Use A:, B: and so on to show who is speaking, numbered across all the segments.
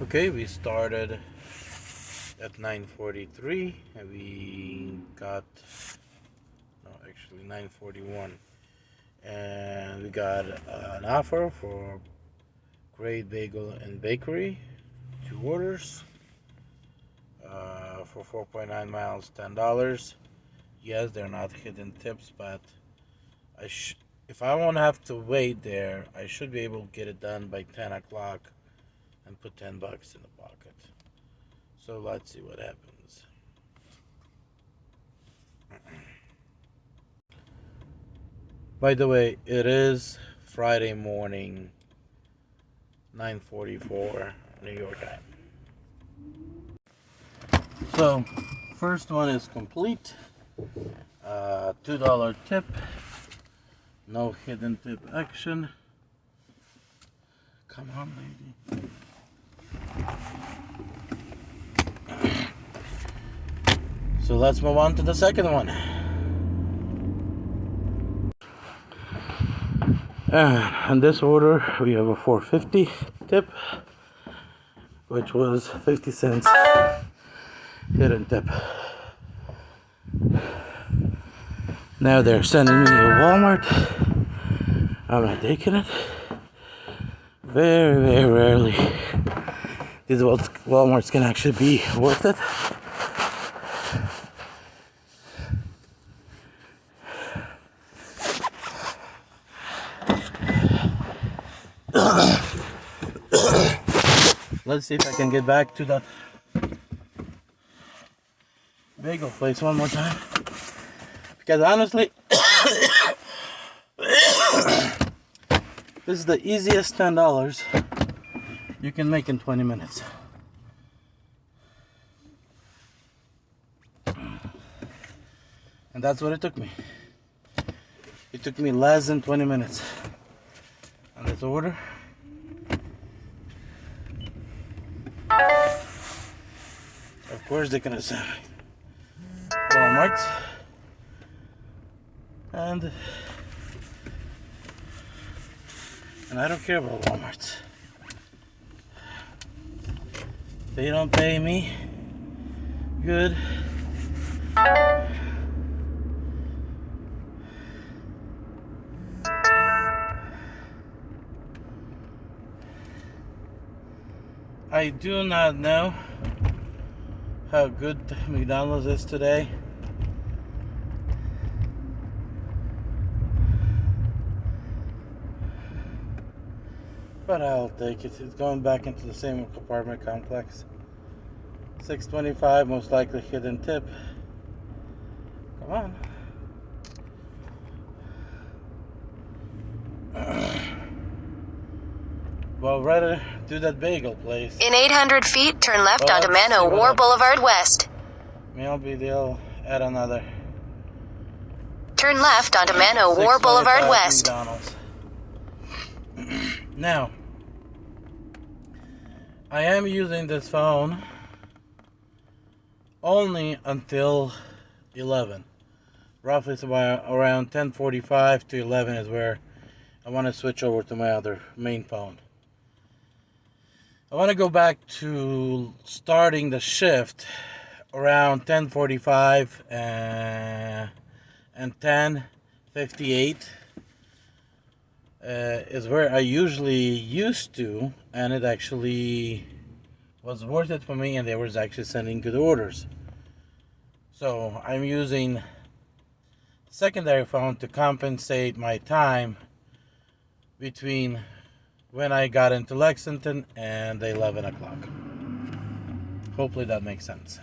A: Okay, we started at 9:43 and we got, no, actually 9:41, and we got an offer for Great Bagel and Bakery, 2 orders for 4.9 miles, $10. Yes, they're not hidden tips, but if I won't have to wait there, I should be able to get it done by 10 o'clock and put $10 in the pocket. So let's see what happens. By the way, it is Friday morning, 9:44 New York time. So, first one is complete. $2 tip. No hidden tip action. Come on, lady. So let's move on to the second one. And in this order, we have a $4.50 tip, which was 50 cents hidden tip. Now they're sending me a Walmart. I'm not taking it. Very, very rarely these Walmarts can actually be worth it. Let's see if I can get back to that bagel place one more time. Because honestly, this is the easiest $10 you can make in 20 minutes. And that's what it took me. It took me less than 20 minutes on this order. Of course they're gonna send me Walmart, and I don't care about Walmart. They don't pay me good. I do not know how good McDonald's is today. But I'll take it. It's going back into the same apartment complex. $6.25, most likely hidden tip. Come on. Well, rather do that bagel place.
B: In 800 feet, turn left onto Mano War Boulevard West.
A: Maybe they'll add another.
B: Turn left onto Mano War Boulevard West.
A: McDonald's. Now, I am using this phone only until 11. Roughly around 10:45 to 11 is where I want to switch over to my other main phone. I want to go back to starting the shift around 10:45 and 10:58 is where I usually used to, and it actually was worth it for me, and they was actually sending good orders. So I'm using the secondary phone to compensate my time between when I got into Lexington and 11 o'clock. Hopefully that makes sense.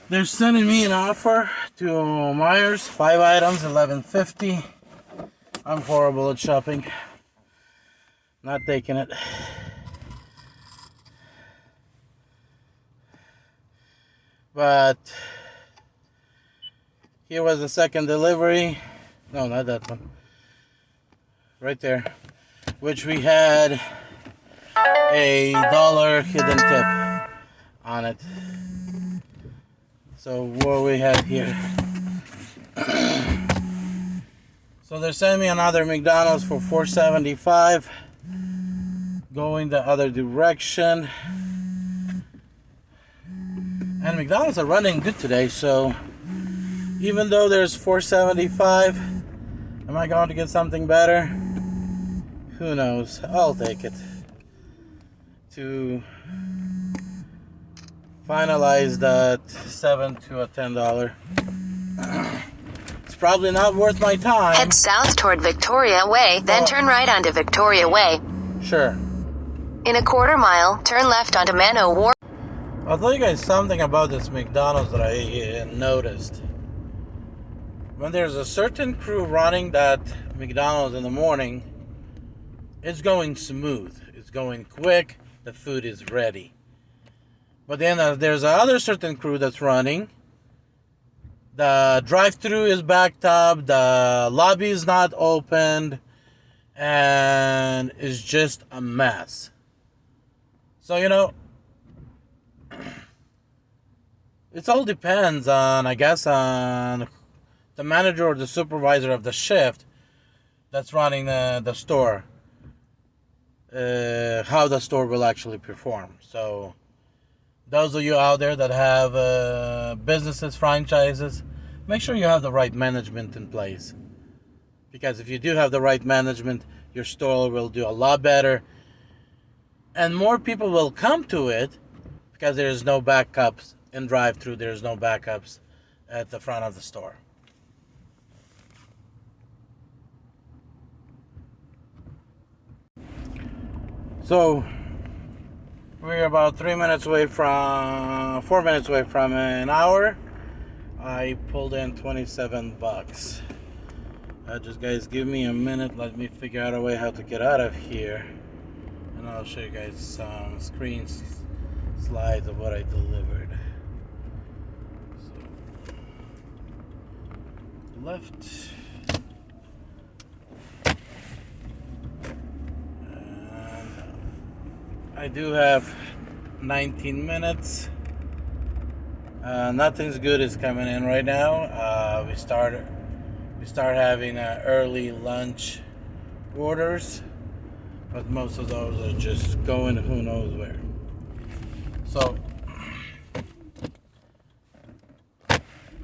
A: They're sending me an offer to Myers, 5 items, $11.50. I'm horrible at shopping. Not taking it. But here was the second delivery. No, not that one. Right there. Which we had a $1 hidden tip on it. So what we have here. So they're sending me another McDonald's for $4.75. going the other direction. And McDonald's are running good today, so even though there's $4.75, am I going to get something better? Who knows? I'll take it to finalize that $7 to a $10. It's probably not worth my time.
B: Head south toward Victoria Way, then turn right onto Victoria Way.
A: Sure.
B: In a quarter mile, turn left onto Mano War.
A: I'll tell you guys something about this McDonald's that I noticed. When there's a certain crew running that McDonald's in the morning, it's going smooth. It's going quick. The food is ready. But then there's another certain crew that's running. The drive-thru is backed up. The lobby is not opened. And it's just a mess. So, you know, it all depends on, I guess, on the manager or the supervisor of the shift that's running the store. How the store will actually perform. So those of you out there that have businesses, franchises, make sure you have the right management in place, because if you do have the right management, your store will do a lot better and more people will come to it, because there's no backups in drive-thru, there's no backups at the front of the store. So we're about 4 minutes away from an hour. I pulled in $27. Just guys, give me a minute. Let me figure out a way how to get out of here, and I'll show you guys some slides of what I delivered. So left. I do have 19 minutes. Nothing's good is coming in right now. We start having early lunch orders, but most of those are just going who knows where. So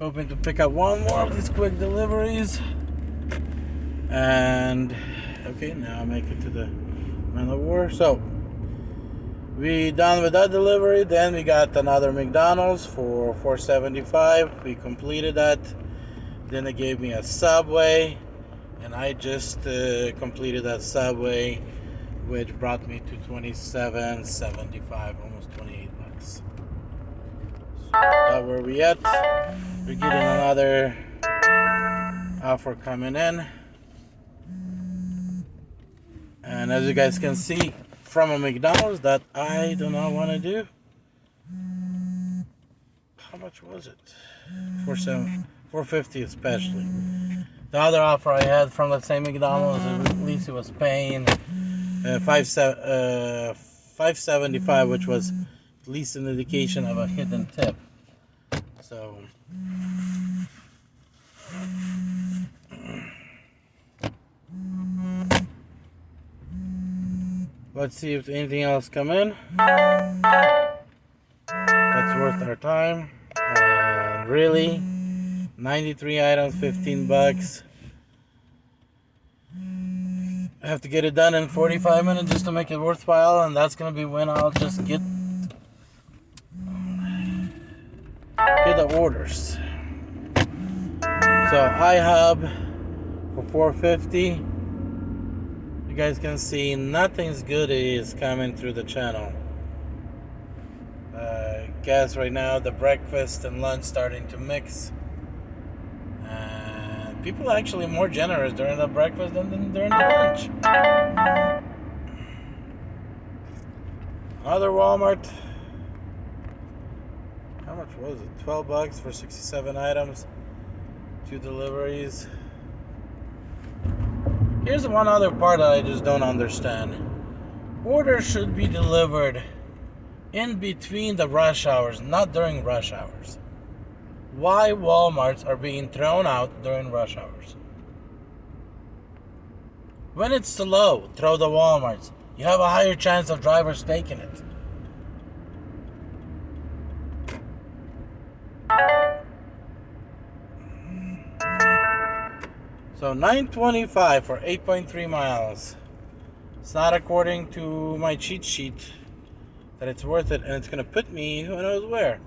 A: hoping to pick up one more of these quick deliveries. And okay, now I make it to the Man of War. So we done with that delivery. Then we got another McDonald's for $4.75. We completed that. Then they gave me a Subway, and I just completed that Subway, which brought me to $27.75, almost $28. So that's where we at. We're getting another offer coming in, and as you guys can see, from a McDonald's that I do not want to do. How much was it? $4.50 especially. The other offer I had from that same McDonald's, at least it was paying $5.75, which was at least an indication of a hidden tip. So let's see if anything else come in that's worth our time. And really, 93 items, $15. I have to get it done in 45 minutes just to make it worthwhile, and that's gonna be when I'll just get the orders. So iHub for $4.50. You guys can see nothing's good is coming through the channel. Guess right now the breakfast and lunch starting to mix. And people are actually more generous during the breakfast than during the lunch. Another Walmart. How much was it? $12 for 67 items. 2 deliveries. Here's one other part that I just don't understand. Orders should be delivered in between the rush hours, not during rush hours. Why Walmarts are being thrown out during rush hours? When it's slow, throw the Walmarts. you have a higher chance of drivers taking it. So 925 for 8.3 miles. It's not according to my cheat sheet that it's worth it, and it's going to put me who knows where.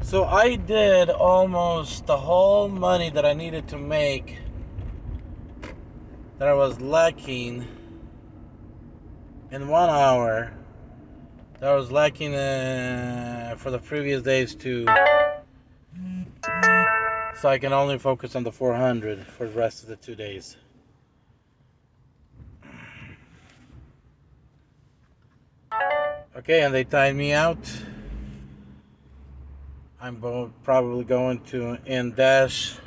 A: So I did almost the whole money that I needed to make, that I was lacking in 1 hour, that I was lacking for the previous days too. So I can only focus on the 400 for the rest of the 2 days. Okay, and they timed me out. I'm probably going to DOORDAsh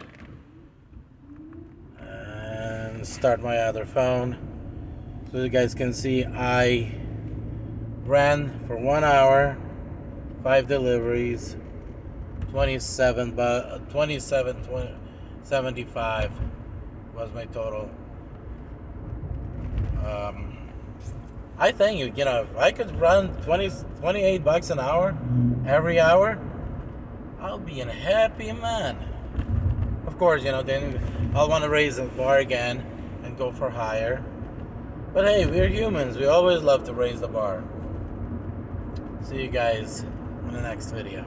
A: and start my other phone. So you guys can see I ran for 1 hour, 5 deliveries, 27.75 was my total. I think you know, if I could run 28 bucks an hour every hour, I'll be a happy man. Of course, you know, then I'll want to raise the bar again and go for higher. But hey, we're humans. We always love to raise the bar. See you guys in the next video.